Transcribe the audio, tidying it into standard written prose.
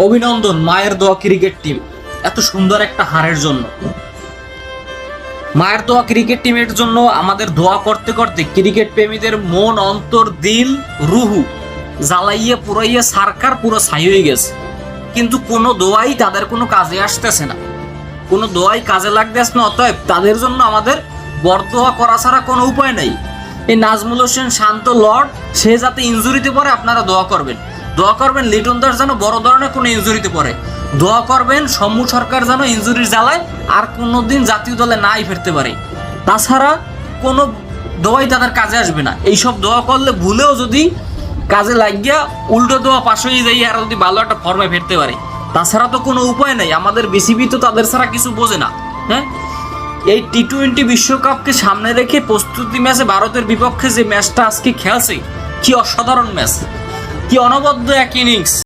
অভিনন্দন মায়ের দোয়া ক্রিকেট টিম এত সুন্দর একটা হারের জন্য। মায়ের দোয়া ক্রিকেট টিমের জন্য আমাদের দোয়া করতে করতে ক্রিকেট প্রেমীদের মন অন্তর দিল রুহু জ্বালাইয়ে পুরাইয়ে সারকার পুরো ছাই হয়ে গেছে, কিন্তু কোনো দোয়াই তাদের কোনো কাজে আসতেছে না, কোনো দোয়াই কাজে লাগতেছে না। অতএব তাদের জন্য আমাদের বরদোয়া করা ছাড়া কোনো উপায় নেই। এই নাজমুল হোসেন শান্ত লর্ড সে যাতে ইনজুরিতে পড়ে আপনারা দোয়া করবেন, দোয়া করবেন লিটন দাস যেন বড় ধরনের কোনো ইনজুরিতে পড়ে, দোয়া করবেন সম্মু সরকার যেন ইনজুরির জ্বালায় আর কোনোদিন জাতীয় দলে নাই ফিরতে পারে। তাছাড়া কোনো দোয়াই তাদের কাজে আসবে না। এইসব দোয়া করলে ভুলেও যদি কাজে লাগিয়া উল্টো দোয়া পাশ হয়ে যাই আর যদি ভালো একটা ফর্মে ফিরতে পারে, তাছাড়া তো কোনো উপায় নেই। আমাদের বিসিবি তো তাদের ছাড়া কিছু বোঝে না। হ্যাঁ, এই টি-20 বিশ্বকাপকে সামনে রেখে প্রস্তুতি ম্যাচে ভারতের বিপক্ষে যে ম্যাচটা আজকে খেলছে, কি অসাধারণ ম্যাচ, কি অনবদ্য এক ইনিংস।